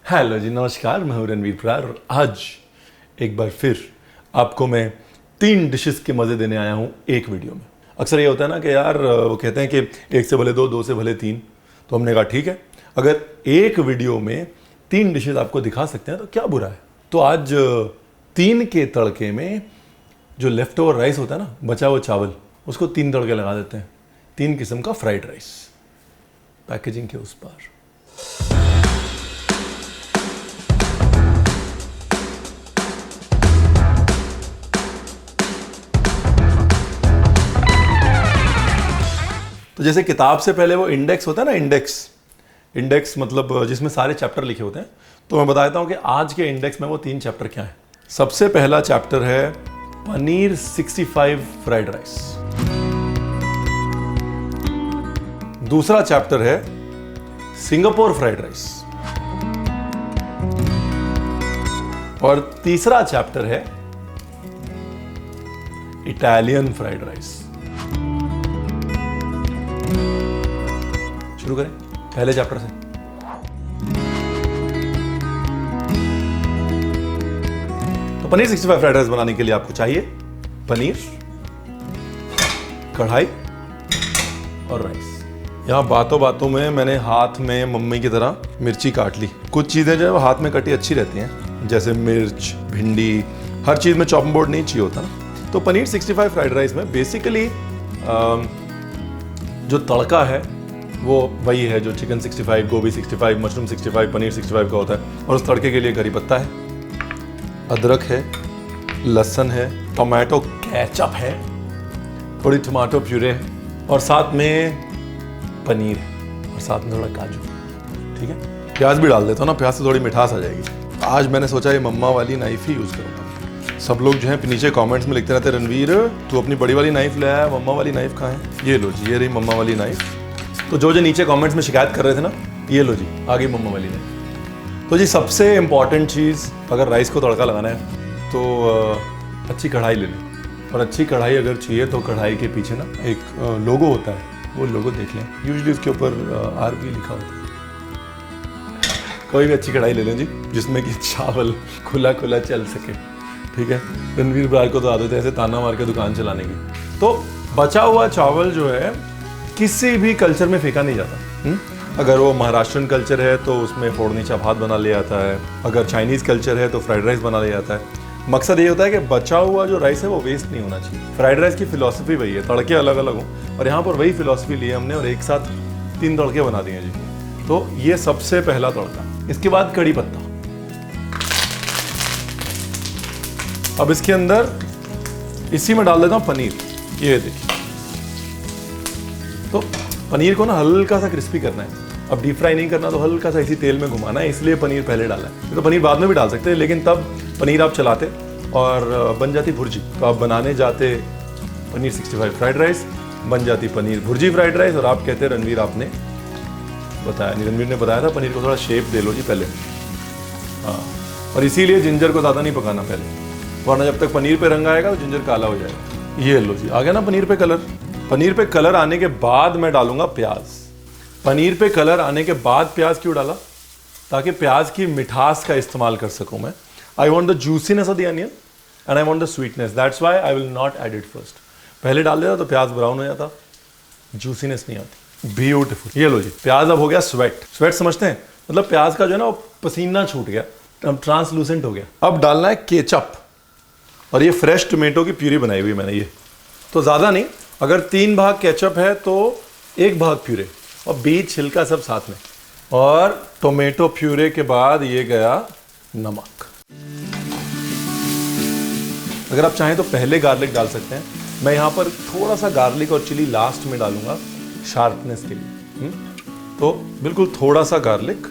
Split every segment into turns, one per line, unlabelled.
Hello जी, नमस्कार। मैं हूं रणवीर बरार और आज एक बार फिर आपको मैं 3 डिशेस के मज़े देने आया हूं एक वीडियो में। अक्सर ये होता है ना कि यार वो कहते हैं कि 1 से भले 2, 2 से भले 3। तो हमने कहा ठीक है, अगर एक वीडियो में 3 डिशेस आपको दिखा सकते हैं तो क्या बुरा है। तो आज 3 के तड़के में जो लेफ्ट ओवर राइस होता है ना, बचा हुआ चावल, उसको 3 तड़के लगा देते हैं। 3 किस्म का फ्राइड राइस पैकेजिंग के उस पार। तो जैसे किताब से पहले वो इंडेक्स होता है ना, इंडेक्स मतलब जिसमें सारे चैप्टर लिखे होते हैं। तो मैं बताता हूं कि आज के इंडेक्स में वो 3 चैप्टर क्या हैं। सबसे पहला चैप्टर है पनीर 65 फ्राइड राइस। दूसरा चैप्टर है सिंगापुर फ्राइड राइस और तीसरा चैप्टर है इटालियन फ्राइड राइस। शुरू करें पहले चैप्टर से। तो पनीर 65 फ्राइड राइस बनाने के लिए आपको चाहिए पनीर, कढ़ाई और राइस। यहां बातों बातों में मैंने हाथ में मम्मी की तरह मिर्ची काट ली। कुछ चीजें जो है हाथ में कटी अच्छी रहती हैं, जैसे मिर्च, भिंडी, हर चीज में चॉपिंग बोर्ड नहीं चाहिए होता ना। तो पनीर 65 फ्राइड राइस में बेसिकली जो तड़का है वो वही है जो चिकन 65, गोभी 65, मशरूम 65, पनीर 65 का होता है। और उस तड़के के लिए करी पत्ता है, अदरक है, लहसुन है, टोमेटो केचप है, थोड़ी टमाटो प्यूरे है और साथ में पनीर है और साथ में थोड़ा काजू। ठीक है, प्याज भी डाल देता हूँ ना, प्याज से थोड़ी मिठास आ जाएगी। आज मैंने सोचा ये मम्मा वाली नाइफ ही यूज़ करूँगा। सब लोग जो है नीचे कमेंट्स में लिखते रहते हैं, रणवीर तू अपनी बड़ी वाली नाइफ ले आया, मम्मा वाली नाइफ कहाँ है। ये लो जी, ये रही मम्मा वाली नाइफ। तो जो नीचे कमेंट्स में शिकायत कर रहे थे ना, ये लो जी, आगे मम्मा वाली नाइफ। तो जी सबसे इम्पॉर्टेंट चीज़, अगर राइस को तड़का लगाना है तो अच्छी कढ़ाई ले लें। और अच्छी कढ़ाई अगर चाहिए तो कढ़ाई के पीछे ना एक लोगो होता है, वो लोगो देख लें। यूजुअली उसके ऊपर RP लिखा होता है। कोई भी अच्छी कढ़ाई ले लें जी, जिसमें कि चावल खुला खुला चल सके। ठीक है, रणवीर बरार को तो आदत है ऐसे ताना मार के दुकान चलाने की। तो बचा हुआ चावल जो है किसी भी कल्चर में फेंका नहीं जाता। अगर वो महाराष्ट्रन कल्चर है तो उसमें फोड़नी भात बना लिया जाता है। अगर चाइनीज़ कल्चर है तो फ्राइड राइस बना लिया जाता है। मकसद ये होता है कि बचा हुआ जो राइस है वो वेस्ट नहीं होना चाहिए। फ्राइड राइस की फिलॉसफी वही है, तड़के अलग अलग हों, और यहाँ पर वही फिलॉसफी ली है हमने और एक साथ 3 तड़के बना दिए जी। तो ये सबसे पहला तड़का। इसके बाद कड़ी पत्ता। अब इसके अंदर इसी में डाल देता हूँ पनीर। ये देखिए, तो पनीर को ना हल्का सा क्रिस्पी करना है। अब डीप फ्राई नहीं करना, तो हल्का सा इसी तेल में घुमाना है, इसलिए पनीर पहले डाला है। तो पनीर बाद में भी डाल सकते हैं, लेकिन तब पनीर आप चलाते और बन जाती भुर्जी। तो आप बनाने जाते पनीर 65 फ्राइड राइस, बन जाती पनीर भुर्जी फ्राइड राइस। और आप कहते रणवीर आपने बताया नहीं, रणवीर ने बताया था पनीर को थोड़ा शेप दे लो जी पहले। हाँ, और इसीलिए जिंजर को ज़्यादा नहीं पकाना पहले, वरना जब तक पनीर पे रंग आएगा तो जिंजर काला हो जाएगा। ये लो जी, आ गया ना पनीर पे कलर। पनीर पे कलर आने के बाद मैं डालूंगा प्याज। पनीर पे कलर आने के बाद प्याज क्यों डाला? ताकि प्याज की मिठास का इस्तेमाल कर सकूं मैं। I want the juiciness of the onion and I want the sweetness, that's why I will not add it first. पहले डाल देता तो प्याज ब्राउन हो जाता, जूसीनेस नहीं आती। ब्यूटीफुल। ये लो जी, प्याज अब हो गया स्वेट। स्वेट समझते हैं, मतलब प्याज का जो है ना वो पसीना छूट गया, अब ट्रांसलूसेंट हो गया। अब डालना है केचप, और ये फ्रेश टोमेटो की प्यूरी बनाई हुई मैंने। ये तो ज़्यादा नहीं, अगर 3 भाग केचप है तो 1 भाग प्यूरे और बीच छिलका सब साथ में। और टोमेटो प्यूरे के बाद ये गया नमक। अगर आप चाहें तो पहले गार्लिक डाल सकते हैं। मैं यहाँ पर थोड़ा सा गार्लिक और चिली लास्ट में डालूंगा शार्पनेस के लिए। तो बिल्कुल थोड़ा सा गार्लिक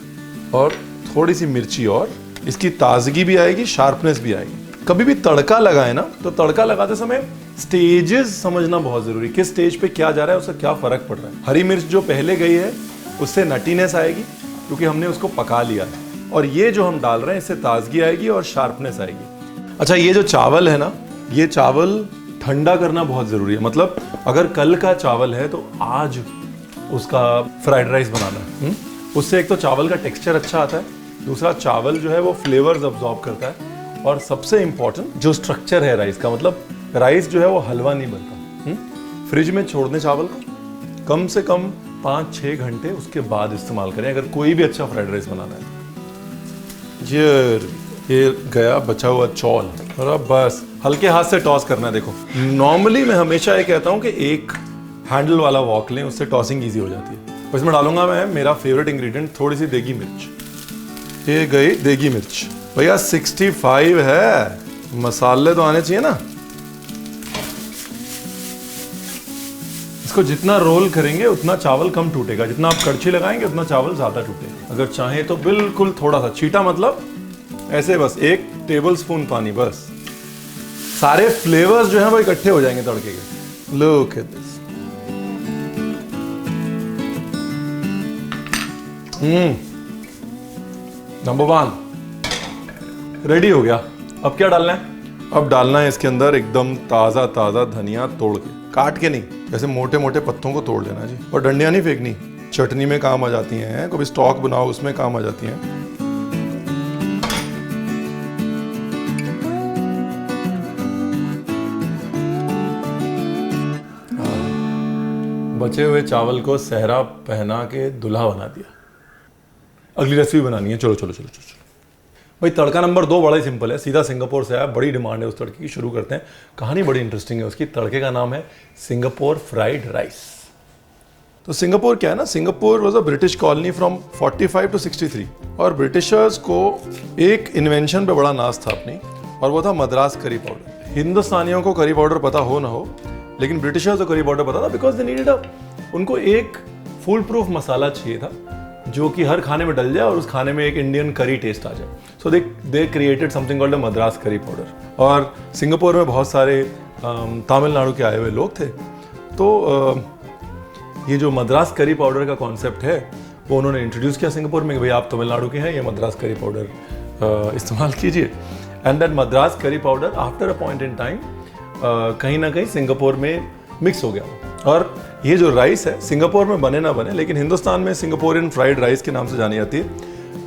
और थोड़ी सी मिर्ची, और इसकी ताजगी भी आएगी, शार्पनेस भी आएगी। कभी भी तड़का लगाए ना, तो तड़का लगाते समय स्टेजेस समझना बहुत जरूरी, किस स्टेज पे क्या जा रहा है, उसका क्या फर्क पड़ रहा है। हरी मिर्च जो पहले गई है उससे नटीनेस आएगी क्योंकि हमने उसको पका लिया है, और ये जो हम डाल रहे हैं इससे ताजगी आएगी और शार्पनेस आएगी। अच्छा, ये जो चावल है ना, ये चावल ठंडा करना बहुत जरूरी है। मतलब अगर कल का चावल है तो आज उसका फ्राइड राइस बनाना है। उससे एक तो चावल का टेक्सचर अच्छा आता है, दूसरा चावल जो है वो फ्लेवर्स अब्जॉर्ब करता है, और सबसे इंपॉर्टेंट जो स्ट्रक्चर है राइस का, मतलब राइस जो है वो हलवा नहीं बनता। फ्रिज में छोड़ दें चावल को, कम से कम 5-6 घंटे उसके बाद इस्तेमाल करें अगर कोई भी अच्छा फ्राइड राइस बनाना है। ये गया बचा हुआ चौल, और अब बस हल्के हाथ से टॉस करना है। देखो नॉर्मली मैं हमेशा ये कहता हूँ कि एक हैंडल वाला वॉक लें, उससे टॉसिंग ईजी हो जाती है। और इसमें डालूंगा मैं मेरा फेवरेट इंग्रेडिएंट, थोड़ी सी देगी मिर्च। ये गई देगी मिर्च। भैया 65 है, मसाले तो आने चाहिए ना। इसको जितना रोल करेंगे उतना चावल कम टूटेगा, जितना आप कड़छी लगाएंगे उतना चावल ज्यादा टूटेगा। अगर चाहें तो बिल्कुल थोड़ा सा छीटा, मतलब ऐसे बस 1 टेबल स्पून पानी, बस सारे फ्लेवर्स जो हैं वो इकट्ठे हो जाएंगे तड़के के। Look at this. Number 1 ready हो गया। अब क्या डालना है? अब डालना है इसके अंदर एकदम ताजा ताजा धनिया तोड़ के, काट के नहीं, ऐसे मोटे मोटे पत्तों को तोड़ लेना जी। और डंडियां नहीं फेंकनी, चटनी में काम आ जाती हैं, कभी स्टॉक बनाओ उसमें काम आ जाती हैं। बचे हुए चावल को सहरा पहना के दूल्हा बना दिया। अगली रेसिपी बनानी है, चलो चलो चलो चलो चलो। भाई तड़का नंबर 2 बड़ा ही सिंपल है, सीधा सिंगापुर से आया, बड़ी डिमांड है उस तड़के की। शुरू करते हैं, कहानी बड़ी इंटरेस्टिंग है उसकी। तड़के का नाम है सिंगापुर फ्राइड राइस। तो सिंगापुर क्या है ना, Singapore was a British colony from 45 to 63, और ब्रिटिशर्स को एक इन्वेंशन पे बड़ा नाज था अपनी, और वो था मद्रास करी पाउडर। हिंदुस्तानियों को करी पाउडर पता हो ना हो, लेकिन ब्रिटिशर्स को करी पाउडर पता था, बिकॉज दे नीडेड उनको एक फुल प्रूफ मसाला चाहिए था जो कि हर खाने में डल जाए और उस खाने में एक इंडियन करी टेस्ट आ जाए। So they created something called Madras curry powder. और सिंगापुर में बहुत सारे तमिलनाडु के आए हुए लोग थे, तो ये जो मद्रास करी पाउडर का कॉन्सेप्ट है वो उन्होंने इंट्रोड्यूस किया सिंगापुर में कि भाई आप तमिलनाडु के हैं, ये मद्रास करी पाउडर इस्तेमाल कीजिए। And that Madras curry powder after a point in time कहीं ना कहीं सिंगापुर में मिक्स हो गया। और ये जो राइस है सिंगापुर में बने ना बने, लेकिन हिंदुस्तान में सिंगापुरियन फ्राइड राइस के नाम से जानी जाती है,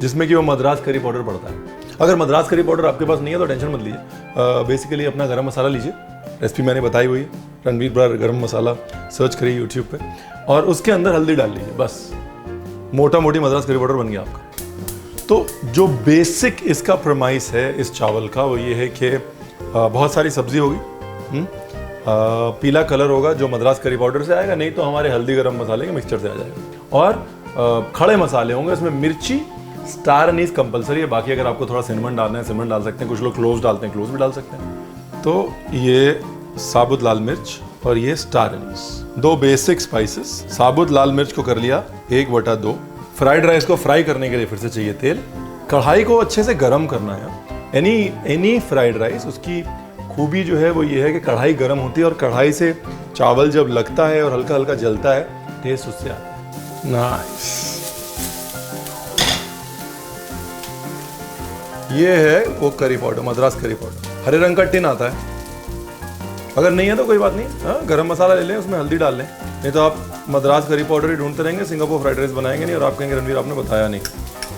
जिसमें कि वो मद्रास करी पाउडर पड़ता है। अगर मद्रास करी पाउडर आपके पास नहीं है तो टेंशन मत लीजिए, बेसिकली अपना गरम मसाला लीजिए, रेसिपी मैंने बताई हुई है, रणवीर ब्रार गरम मसाला सर्च करिए यूट्यूब पे, और उसके अंदर हल्दी डाल लीजिए, बस मोटा मोटी मद्रास करी पाउडर बन गया आपका। तो जो बेसिक इसका प्रमाइस है इस चावल का वो ये है कि बहुत सारी सब्जी होगी, पीला कलर होगा जो मद्रास करी पाउडर से आएगा, नहीं तो हमारे हल्दी गरम मसाले के मिक्सचर से आ जाएगा, और खड़े मसाले होंगे उसमें। मिर्ची स्टार अनीस कंपलसरी है, बाकी अगर आपको थोड़ा सिनेमन डालना है सिनेमन डाल सकते हैं, कुछ लोग क्लोव्स डालते हैं, क्लोव्स भी डाल सकते हैं। तो ये साबुत लाल मिर्च और ये स्टार अनीस, 2 बेसिक स्पाइसेस। साबुत लाल मिर्च को कर लिया 1/2। फ्राइड राइस को फ्राई करने के लिए फिर से चाहिए तेल। कढ़ाई को अच्छे से गर्म करना है। एनी फ्राइड राइस, उसकी खूबी जो है वो ये है कि कढ़ाई गर्म होती है, और कढ़ाई से चावल जब लगता है और हल्का हल्का जलता है, टेस्ट उससे आता है। नाइस। ये है वो curry powder, Madras curry powder. हरे रंग का टिन आता है, अगर नहीं है तो कोई बात नहीं, गरम मसाला ले लें, उसमें हल्दी डाल लें, नहीं तो आप मद्रास करी पाउडर ही ढूंढते रहेंगे, सिंगापुर फ्राइड राइस बनाएंगे नहीं, और आप कहेंगे रणवीर आपने बताया नहीं।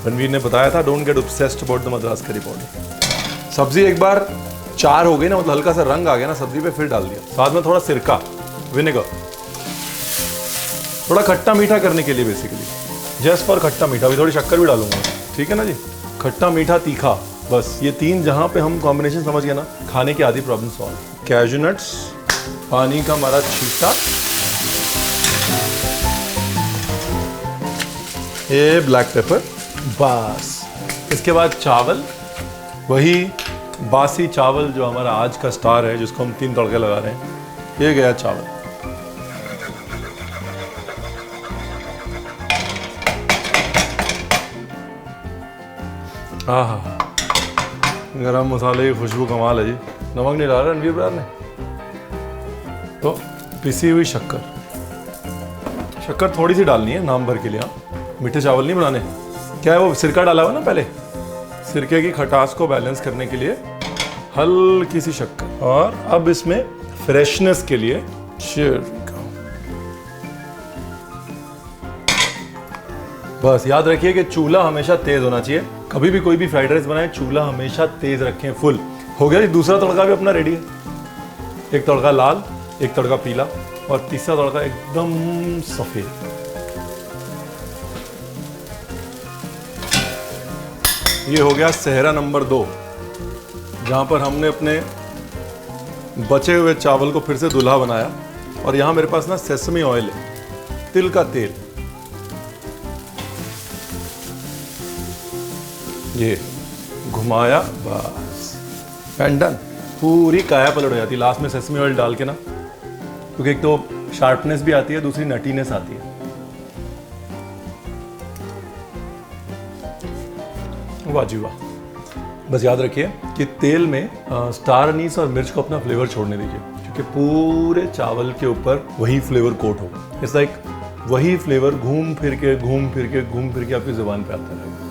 रणवीर ने बताया था, don't get obsessed about the Madras curry powder. सब्जी एक बार 4 हो गई ना, मतलब हल्का सा रंग आ गया ना सब्जी पे, फिर डाल दिया साथ में थोड़ा सिरका, विनेगर, थोड़ा खट्टा मीठा करने के लिए, बेसिकली जस्ट फॉर खट्टा मीठा। अभी थोड़ी शक्कर भी डालूंगा, ठीक है ना जी। खट्टा मीठा तीखा, बस ये 3 जहां पे हम कॉम्बिनेशन समझ गए ना, खाने की आधी प्रॉब्लम सॉल्व। कैशू नट्स, पानी का हमारा छींटा, ये ब्लैक पेपर, बस। इसके बाद चावल, वही बासी चावल जो हमारा आज का स्टार है, जिसको हम 3 तड़के लगा रहे हैं। ये गया चावल, आहा, गरम मसाले की खुशबू कमाल है जी। नमक नहीं डाला रणवीर ब्रार ने। तो पिसी हुई शक्कर, शक्कर थोड़ी सी डालनी है नाम भर के लिए, मीठे चावल नहीं बनाने। क्या है वो सिरका डाला हुआ ना पहले, सिरके की खटास को बैलेंस करने के लिए हल्की सी शक्कर, और अब इसमें फ्रेशनेस के लिए बस याद रखिए कि चूल्हा हमेशा तेज होना चाहिए। कभी भी कोई भी फ्राइड राइस बनाए चूल्हा हमेशा तेज रखें, फुल। हो गया जी, दूसरा तड़का भी अपना रेडी है। एक तड़का लाल, एक तड़का पीला और तीसरा तड़का एकदम सफेद। ये हो गया सेहरा नंबर 2, जहां पर हमने अपने बचे हुए चावल को फिर से दूल्हा बनाया। और यहां मेरे पास ना सेसमी ऑयल है, तिल का तेल। ये घुमाया, बस एंड डन। पूरी काया पलट हो जाती है लास्ट में सेसमी ऑयल डाल के ना, क्योंकि एक तो शार्पनेस भी आती है, दूसरी नटीनेस आती है। वाह जी वाह। बस याद रखिए कि तेल में स्टार अनीस और मिर्च को अपना फ्लेवर छोड़ने दीजिए, क्योंकि पूरे चावल के ऊपर वही फ्लेवर कोट होगा। इट्स लाइक वही फ्लेवर घूम फिर के आपकी जुबान पे आता रहेगा।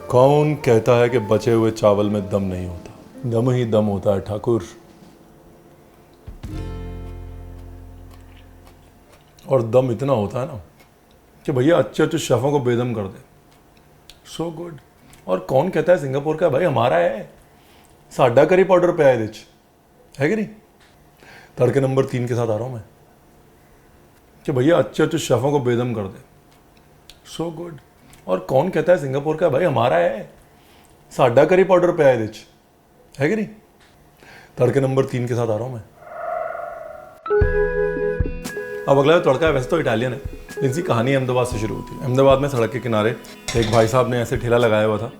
कौन कहता है कि बचे हुए चावल में दम नहीं होता? दम ही दम होता है ठाकुर। और दम इतना होता है ना कि भैया अच्छे अच्छे शेफों को बेदम कर दे। So good. और कौन कहता है सिंगापुर का भाई हमारा है? साडा करी पाउडर पे आए है कि नहीं? तड़के नंबर 3 के साथ आ रहा हूं मैं कि भैया अच्छे अच्छे शेफों को बेदम कर दे। So good. और कौन कहता है सिंगापुर का भाई हमारा है? साडा करी पाउडर पे आए है कि नहीं? तड़के नंबर 3 के साथ आ रहा हूं मैं। अब अगला जो तड़का है वैसे तो इटालियन है, इनकी कहानी अहमदाबाद से शुरू होती है। अहमदाबाद में सड़क के किनारे एक भाई साहब ने ऐसे ठेला लगाया हुआ था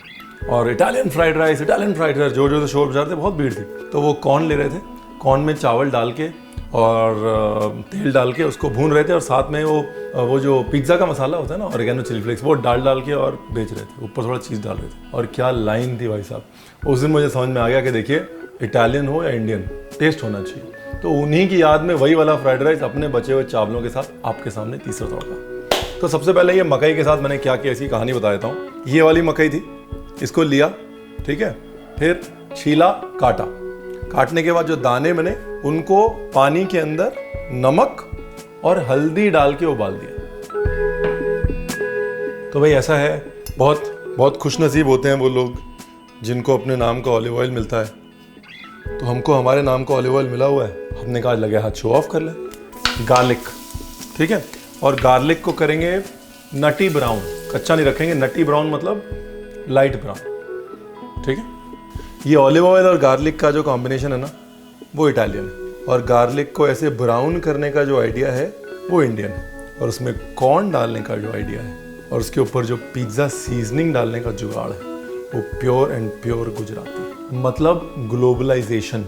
और इटालियन फ्राइड राइस जोर जोर से शोर बजा रहे थे, बहुत भीड़ थी। तो वो कॉर्न ले रहे थे, कॉर्न में चावल डाल के और तेल डाल के उसको भून रहे थे और साथ में वो जो पिज्ज़ा का मसाला होता है ना, ऑरिगेनो चिली फ्लेक्स, वो डाल के और बेच रहे थे। ऊपर थोड़ा चीज़ डाल रहे थे और क्या लाइन थी भाई साहब। उस दिन मुझे समझ में आ गया कि देखिए इटालियन हो या इंडियन, टेस्ट होना चाहिए। तो उन्हीं की याद में वही वाला फ्राइड राइस अपने बचे हुए चावलों के साथ आपके सामने तीसरा तड़का। तो सबसे पहले ये मकई के साथ मैंने क्या किया इसकी कहानी बता देता हूँ। ये वाली मकई थी, इसको लिया, ठीक है, फिर छीला, काटा। काटने के बाद जो दाने बने उनको पानी के अंदर नमक और हल्दी डाल के उबाल दिया। तो भाई ऐसा है, बहुत बहुत खुशनसीब होते हैं वो लोग जिनको अपने नाम का ऑलिव ऑयल मिलता है। तो हमको हमारे नाम का ऑलिव ऑयल मिला हुआ है, हमने कहा लगे हाथ शो ऑफ कर ले। गार्लिक, ठीक है, और गार्लिक को करेंगे नटी ब्राउन, कच्चा नहीं रखेंगे। नटी ब्राउन मतलब लाइट ब्राउन, ठीक है। ये ऑलिव ऑयल और गार्लिक का जो कॉम्बिनेशन है ना वो इटालियन है, और गार्लिक को ऐसे ब्राउन करने का जो आइडिया है वो इंडियन है, और उसमें कॉर्न डालने का जो आइडिया है और उसके ऊपर जो पिज्ज़ा सीजनिंग डालने का जुगाड़ है वो प्योर एंड प्योर गुजराती, मतलब ग्लोबलाइजेशन।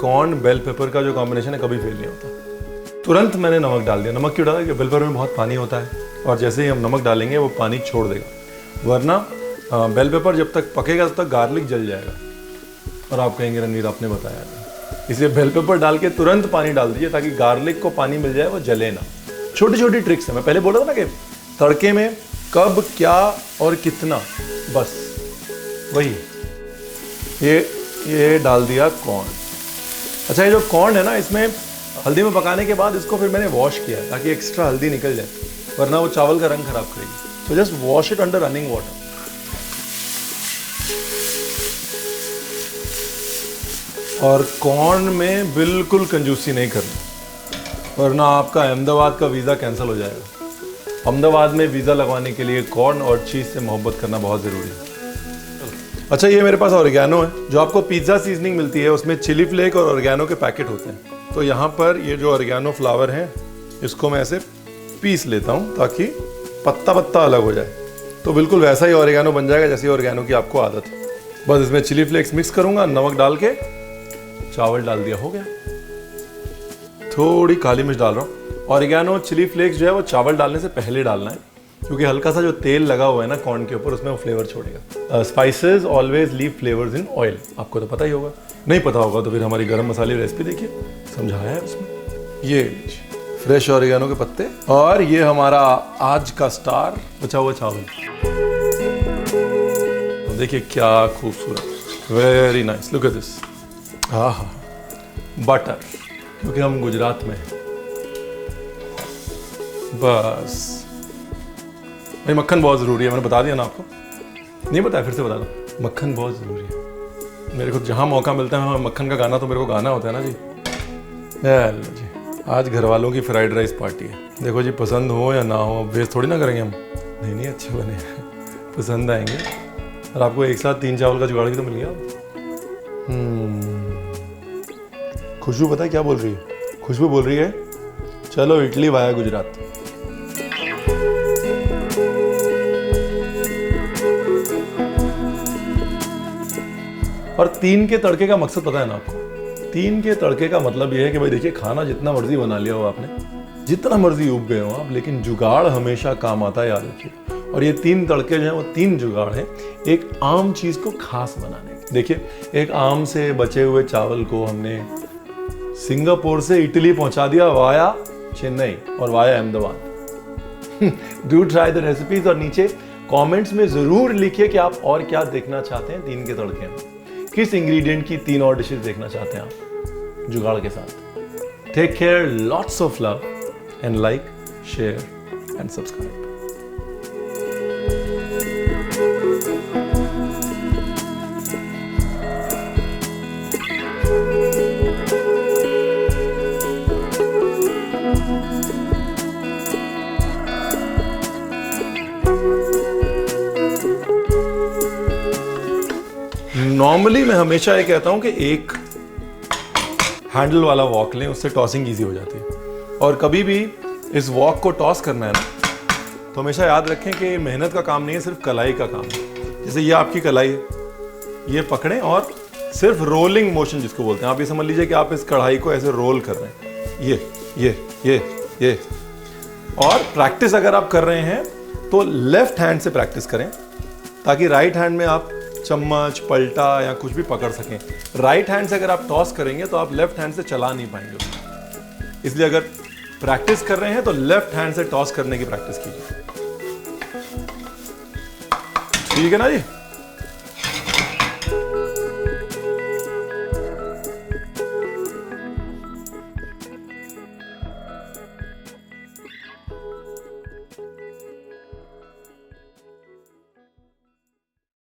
कॉर्न बेल पेपर का जो कॉम्बिनेशन है कभी फेल नहीं होता। तुरंत मैंने नमक डाल दिया। नमक क्यों डाला? क्योंकि बेल पेपर में बहुत पानी होता है और जैसे ही हम नमक डालेंगे वो पानी छोड़ देगा, वरना बेल पेपर जब तक पकेगा तब तक गार्लिक जल जाएगा और आप कहेंगे रणवीर आपने बताया नहीं। इसलिए बेल पेपर डाल के तुरंत पानी डाल दीजिए ताकि गार्लिक को पानी मिल जाए, वो जले ना। छोटी छोटी ट्रिक्स है। मैं पहले बोला था ना कि तड़के में कब, क्या और कितना, बस वही। ये डाल दिया कॉर्न। अच्छा, ये जो कॉर्न है ना, इसमें हल्दी में पकाने के बाद इसको फिर मैंने वॉश किया है ताकि एक्स्ट्रा हल्दी निकल जाए, वरना वो चावल का रंग खराब करेगी। तो just wash it under running water. और कॉर्न में बिल्कुल कंजूसी नहीं करनी, वरना आपका अहमदाबाद का वीज़ा कैंसिल हो जाएगा। अहमदाबाद में वीज़ा लगवाने के लिए कॉर्न और चीज़ से मोहब्बत करना बहुत ज़रूरी है। अच्छा, ये मेरे पास ऑरिगेनो है। जो आपको पिज़्ज़ा सीजनिंग मिलती है उसमें चिली फ्लेक और ऑरिगेनो के पैकेट होते हैं। तो यहाँ पर ये जो ऑरिगेनो फ्लावर है इसको मैं ऐसे पीस लेता हूँ ताकि पत्ता पत्ता अलग हो जाए। तो बिल्कुल वैसा ही ऑरिगेनो बन जाएगा जैसे ऑरिगेनो की आपको आदत है। बस इसमें चिली फ्लेक्स मिक्स करूँगा, नमक डाल के चावल डाल दिया, हो गया। थोड़ी काली मिर्च डाल रहा हूँ। ऑरिगेनो चिली फ्लेक्स जो है वो चावल डालने से पहले डालना है, क्योंकि हल्का सा जो तेल लगा हुआ है ना कॉर्न के ऊपर, उसमें वो फ्लेवर छोड़ेगा। Spices always leave flavours in oil, आपको तो पता ही होगा। नहीं पता होगा तो फिर हमारी गरम मसाले रेसिपी देखिए, समझाया है उसमें। ये फ्रेश ऑरिगेनो के पत्ते और ये हमारा आज का स्टार बचा हुआ चावल। तो देखिए क्या खूबसूरत, very nice, look at this. हाँ, बटर, क्योंकि हम गुजरात में हैं। बस भाई मक्खन बहुत ज़रूरी है, मैंने बता दिया ना आपको, नहीं बताया फिर से बता दो, मक्खन बहुत ज़रूरी है। मेरे को जहाँ मौका मिलता है मक्खन का गाना तो मेरे को गाना होता है ना जी। हेलो जी, आज घर वालों की फ्राइड राइस पार्टी है। देखो जी, पसंद हो या ना हो, अब वेस्ट थोड़ी ना करेंगे हम। नहीं नहीं, अच्छे बने पसंद आएंगे। और आपको एक साथ 3 चावल का जुगाड़ भी तो मिल गया। खुशबू पता है क्या बोल रही है? खुशबू बोल रही है चलो इटली वाया गुजरात। और 3 के तड़के का मकसद पता है ना आपको? 3 के तड़के का मतलब यह है कि भाई देखिए, खाना जितना मर्जी बना लिया हो आपने, जितना मर्जी उब गए हो आप, लेकिन जुगाड़ हमेशा काम आता है, याद रखिए। और ये 3 तड़के जो हैं वो 3 जुगाड़ हैं एक आम चीज को खास बनाने के। देखिए, एक आम से बचे हुए चावल को हमने सिंगापुर से इटली पहुंचा दिया वाया चेन्नई और via Ahmedabad. Do try the recipes और नीचे कमेंट्स में जरूर लिखिए कि आप और क्या देखना चाहते हैं 3 के तड़के में, किस इंग्रेडिएंट की 3 और डिशेस देखना चाहते हैं आप जुगाड़ के साथ। Take care, lots of love and like, share and subscribe. Normally मैं हमेशा ये कहता हूं कि एक हैंडल वाला वॉक लें, उससे टॉसिंग इजी हो जाती है। और कभी भी इस वॉक को टॉस करना है ना, तो हमेशा याद रखें कि मेहनत का काम नहीं है, सिर्फ कलाई का काम है। जैसे ये आपकी कलाई है, ये पकड़ें और सिर्फ रोलिंग मोशन जिसको बोलते हैं, आप ये समझ लीजिए कि आप इस कढ़ाई को ऐसे रोल कर रहे हैं, ये। और प्रैक्टिस अगर आप कर रहे हैं तो लेफ्ट हैंड से प्रैक्टिस करें, ताकि राइट हैंड में आप चम्मच, पलटा या कुछ भी पकड़ सकें। राइट हैंड से अगर आप टॉस करेंगे तो आप लेफ्ट हैंड से चला नहीं पाएंगे उसको। इसलिए अगर प्रैक्टिस कर रहे हैं तो लेफ्ट हैंड से टॉस करने की प्रैक्टिस कीजिए। ठीक है ना जी।